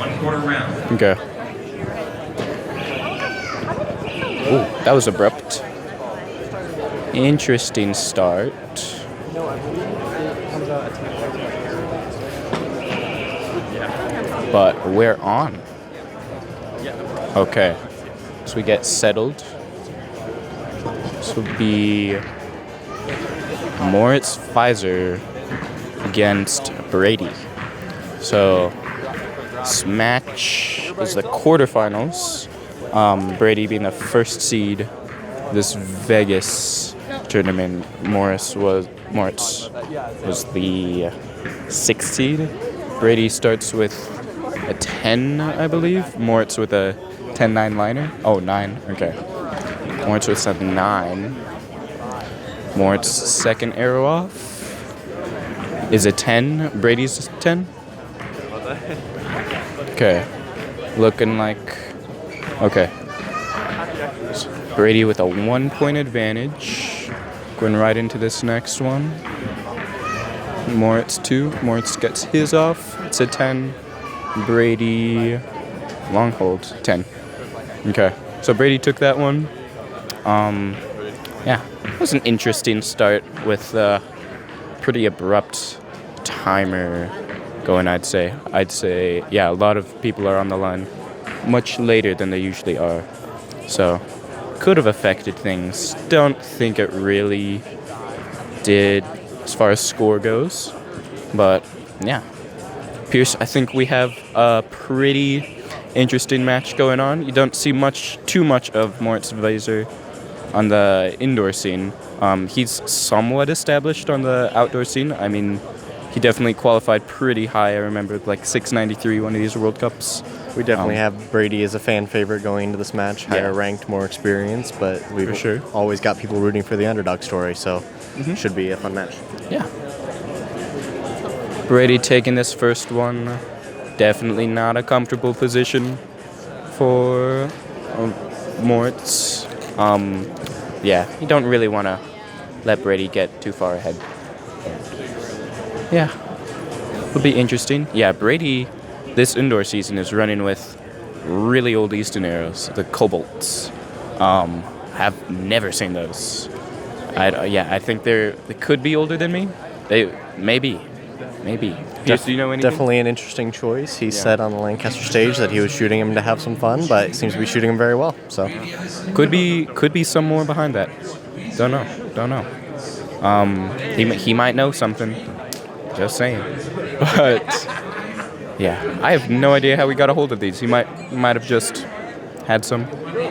1/4 round. Okay. Ooh, that was abrupt. Interesting start. But we're on. Okay. So we get settled. This will be Moritz Wieser against Brady. So this match is the quarterfinals. Brady being the first seed. This Vegas tournament, Moritz was the 6th seed. Brady starts with a 10, I believe. Moritz with a 10-9 liner. Oh, 9. Okay. Moritz with a 9. Moritz second arrow off is a 10. Brady's 10. Okay. Looking like... Okay. Brady with a 1-point advantage. Going right into this next one. Moritz 2. Moritz gets his off. It's a 10. Brady long hold 10. Okay. So Brady took that one. Yeah. It was an interesting start with a pretty abrupt timer going, I'd say. Yeah, a lot of people are on the line much later than they usually are. So could have affected things. Don't think it really did as far as score goes. But, yeah. Pierce, I think we have a pretty interesting match going on. You don't see too much of Moritz Wieser on the indoor scene. He's somewhat established on the outdoor scene. I mean, he definitely qualified pretty high. I remember, like 693, one of these World Cups. We definitely have Brady as a fan favorite going into this match. Higher ranked, more experienced, but we've always got people rooting for the underdog story, so should be a fun match. Yeah. Brady taking this first one. Definitely not a comfortable position for Moritz. Yeah, you don't really want to let Brady get too far ahead. Yeah, it'll be interesting. Yeah, Brady, this indoor season is running with really old Easton arrows, the Cobalts. Have never seen those. I think they could be older than me. Maybe. Pierce, do you know anything? Definitely an interesting choice. He said on the Lancaster stage that he was shooting him to have some fun, but he seems to be shooting him very well. So could be some more behind that. Don't know. He might know something. Just saying. But yeah, I have no idea how he got a hold of these. He might have just had some.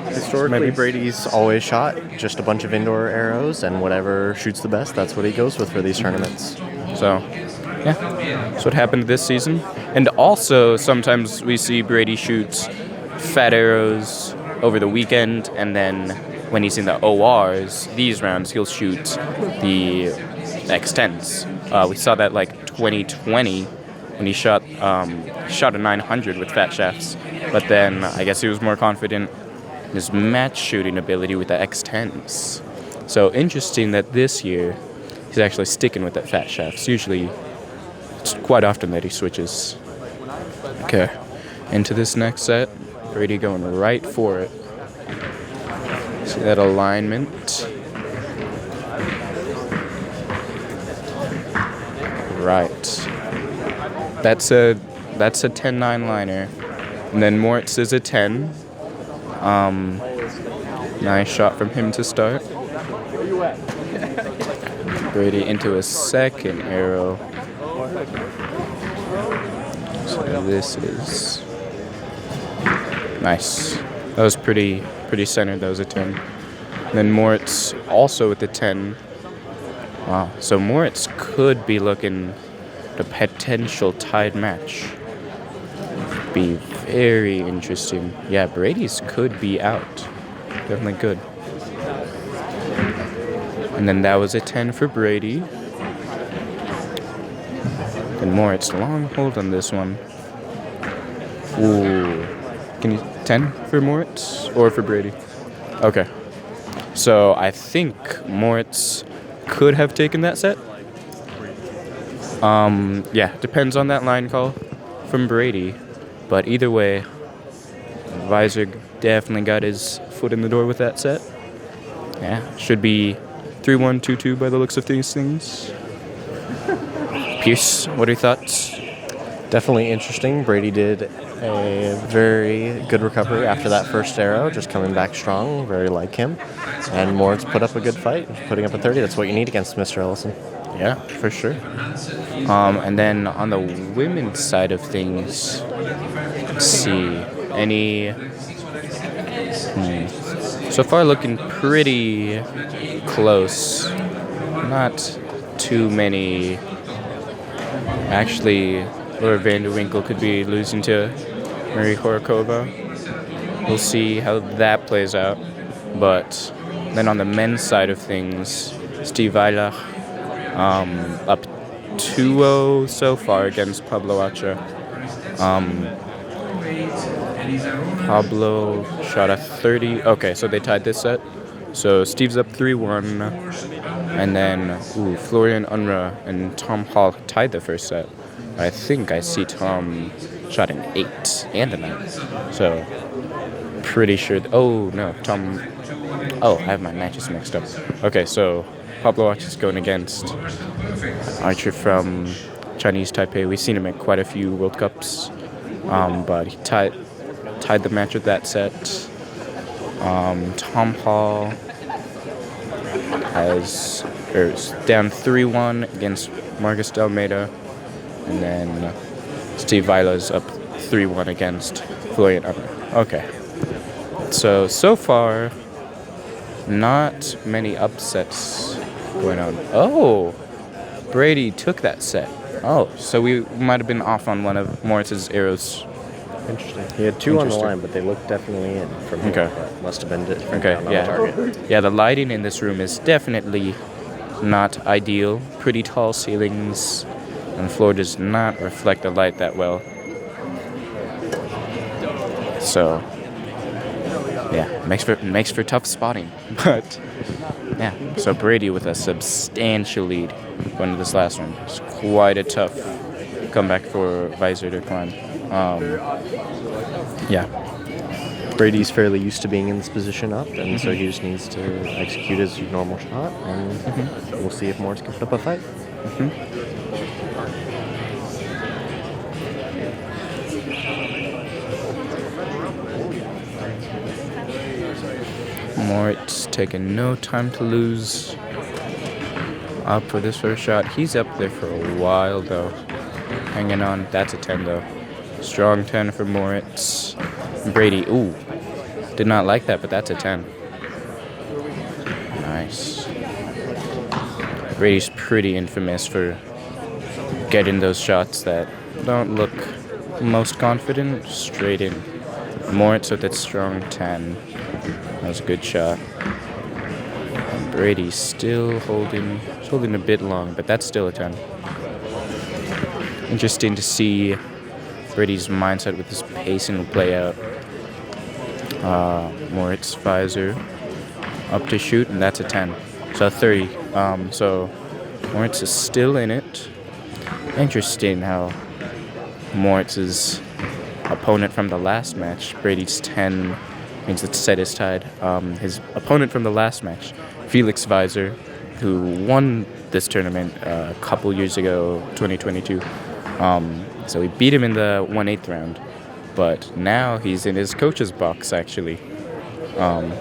Historically, maybe Brady's always shot just a bunch of indoor arrows, and whatever shoots the best, that's what he goes with for these tournaments. So, yeah, that's what happened this season. And also, sometimes we see Brady shoots fat arrows over the weekend, and then when he's in the ORs, these rounds, he'll shoot the X10s. We saw that like 2020 when he shot a 900 with fat shafts, but then I guess he was more confident in his match shooting ability with the X10s. So interesting that this year he's actually sticking with that fat shafts. Usually, it's quite often that he switches. Okay, into this next set, Brady going right for it. See that alignment. Right. That's a 10-9 liner. And then Moritz is a 10. Nice shot from him to start. Brady into a second arrow. So this is nice. That was pretty centered. That was a 10. And then Moritz also with the 10. Wow. So Moritz could be looking at a potential tied match. Be very interesting. Yeah, Brady's could be out. Definitely could. And then that was a 10 for Brady. And Moritz long hold on this one. Ooh. Can you 10 for Moritz or for Brady? Okay. So I think Moritz could have taken that set. Yeah, depends on that line call from Brady. But either way, Wieser definitely got his foot in the door with that set. Yeah, should be 3-1, 2-2 by the looks of these things. Pierce, what are your thoughts? Definitely interesting. Brady did a very good recovery after that first arrow, just coming back strong, very like him. And Moritz put up a good fight, putting up a 30. That's what you need against Mr. Ellison. Yeah, for sure. And then on the women's side of things, let's see, any... So far looking pretty close. Not too many. Actually, Laura Vanderwinkle could be losing to Marie Horokova. We'll see how that plays out. But then on the men's side of things, Steve Weilach up 2-0 so far against Pablo Acha. Pablo shot a 30. Okay, so they tied this set. So Steve's up 3-1. And then Florian Unruh and Tom Hall tied the first set. I think I see Tom shot an 8 and a 9. So pretty sure. Oh, no. Tom. Oh, I have my matches mixed up. Okay, so Pablo Arch is going against Archer from Chinese Taipei. We've seen him at quite a few World Cups. But he tied the match with that set. Tom Hall is down 3-1 against Marcus D'Almeida. And then Steve Weila's up 3-1 against Florian Unruh. Okay. So far, not many upsets going on. Oh! Brady took that set. Oh, so we might have been off on one of Moritz's arrows. Interesting. He had 2 on the line, but they looked definitely in from him. Okay. But must have been different on the target. Yeah, the lighting in this room is definitely not ideal. Pretty tall ceilings, and the floor does not reflect the light that well. So, yeah, makes for tough spotting. But, yeah, so Brady with a substantial lead going to this last one. It's quite a tough comeback for Wieser to climb. Yeah. Brady's fairly used to being in this position up, and so he just needs to execute his normal shot, and we'll see if Moritz can put up a fight. Moritz taking no time to lose. Up for this first shot. He's up there for a while, though. Hanging on. That's a 10, though. Strong 10 for Moritz. Brady, did not like that, but that's a 10. Nice. Brady's pretty infamous for getting those shots that don't look most confident straight in. Moritz with that strong 10. That was a good shot. And Brady's still holding a bit long, but that's still a 10. Interesting to see Brady's mindset with his pacing will play out. Moritz Wieser up to shoot, and that's a 10. So 30. So Moritz is still in it. Interesting how Moritz's opponent from the last match, Brady's 10, means the set is tied. His opponent from the last match, Felix Wieser, who won this tournament a couple years ago, 2022. So he beat him in the 1/8 round. But now he's in his coach's box, actually,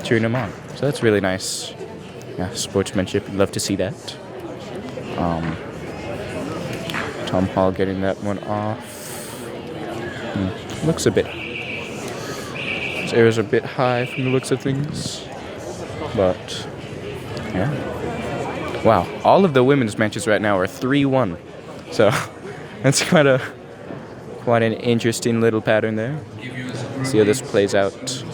cheering him on. So that's really nice. Yeah, sportsmanship. Love to see that. Tom Hall getting that one off. Looks a bit... His arrow's a bit high from the looks of things. But, yeah. Wow, all of the women's matches right now are 3-1. So, that's quite an interesting little pattern there. See how this plays out.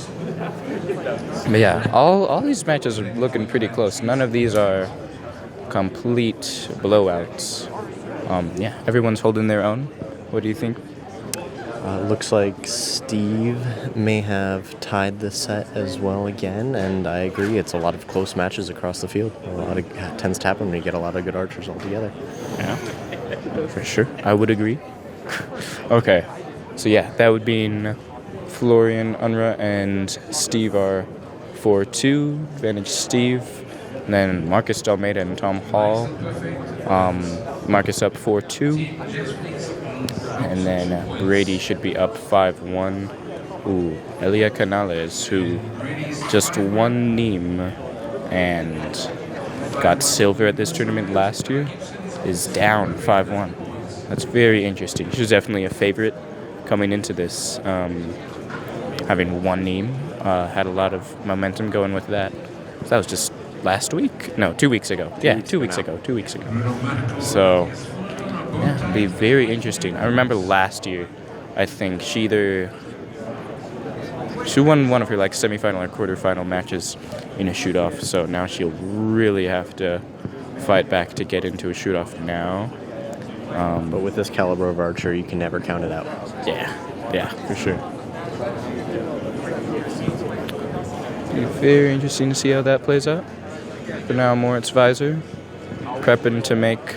But yeah, all these matches are looking pretty close. None of these are complete blowouts. Yeah, everyone's holding their own. What do you think? Looks like Steve may have tied the set as well again, and I agree. It's a lot of close matches across the field. A lot of tends to happen when you get a lot of good archers all together. Yeah, for sure. I would agree. Okay, So yeah, that would mean Florian Unruh and Steve are 4-2, advantage Steve. And then Marcus Dalmeida and Tom Hall. Marcus up 4-2. And then Brady should be up 5-1. Ooh, Elia Canales, who just won Nîmes and got silver at this tournament last year, is down 5-1. That's very interesting. She was definitely a favorite coming into this, having won Nîmes. Had a lot of momentum going with that. So that was just last week? No, 2 weeks ago. Yeah, 2 weeks ago. 2 weeks ago. So, yeah, it'll be very interesting. I remember last year, I think she won one of her semifinal or quarterfinal matches in a shoot-off. So now she'll really have to fight back to get into a shoot-off now. But with this caliber of archer, you can never count it out. Yeah, for sure. It'll be very interesting to see how that plays out. For now, Moritz Wieser prepping to make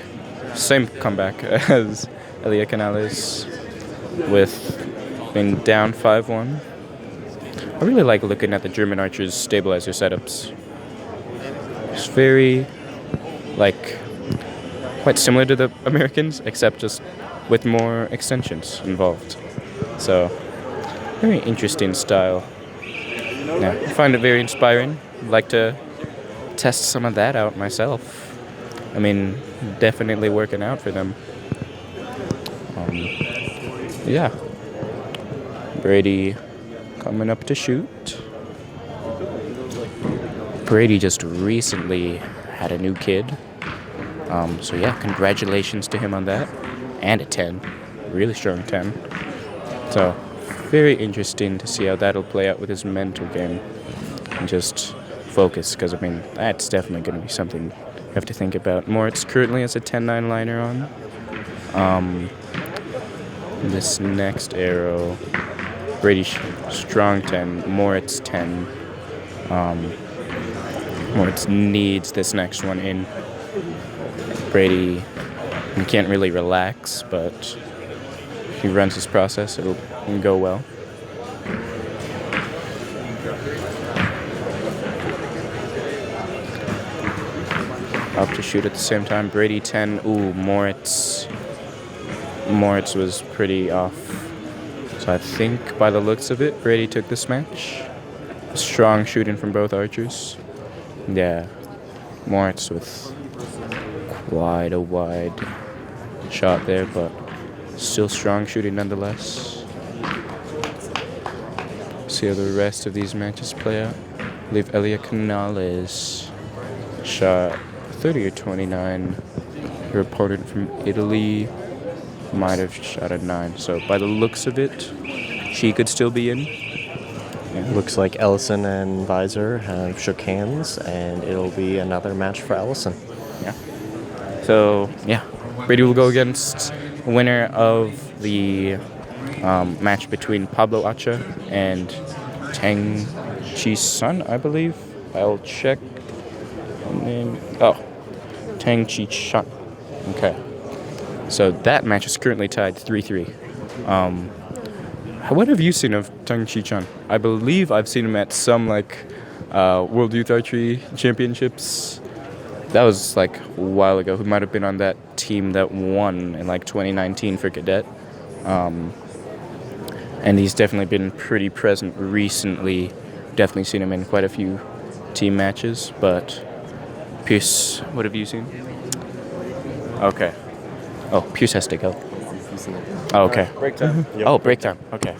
same comeback as Elia Canales with being down 5-1. I really like looking at the German archers' stabilizer setups. It's very, quite similar to the Americans, except just with more extensions involved. So, very interesting style. Yeah, I find it very inspiring. I'd like to test some of that out myself. I mean, definitely working out for them. Yeah. Brady coming up to shoot. Brady just recently had a new kid. So yeah, congratulations to him on that. And a 10. Really strong 10. So, very interesting to see how that'll play out with his mental game. And just focus, because, I mean, that's definitely going to be something you have to think about. Moritz currently has a 10-9 liner on. This next arrow, Brady strong 10, Moritz 10. Moritz needs this next one in. Brady, he can't really relax, but if he runs his process, it'll go well. Up to shoot at the same time. Brady 10. Ooh, Moritz was pretty off. So I think by the looks of it, Brady took this match. Strong shooting from both archers. Yeah, Moritz with quite a wide shot there, but still strong shooting nonetheless. See how the rest of these matches play out. I believe Elia Canales shot 30 or 29. Her opponent from Italy might have shot a 9. So by the looks of it, she could still be in. Yeah. Looks like Ellison and Wieser have shook hands, and it'll be another match for Ellison. Yeah. So, yeah. Brady will go against the winner of the match between Pablo Acha and Tang Chi-sun, I believe. I'll check. Tang Chi-sun. Okay. So that match is currently tied 3-3. What have you seen of Tang Chi-sun? I believe I've seen him at some World Youth Archery Championships. That was a while ago. He might have been on that team that won in 2019 for cadet. And he's definitely been pretty present recently. Definitely seen him in quite a few team matches. But Pierce, what have you seen? Okay. Oh, Pierce has to go. Oh, okay. Break time. Oh, break time. Okay.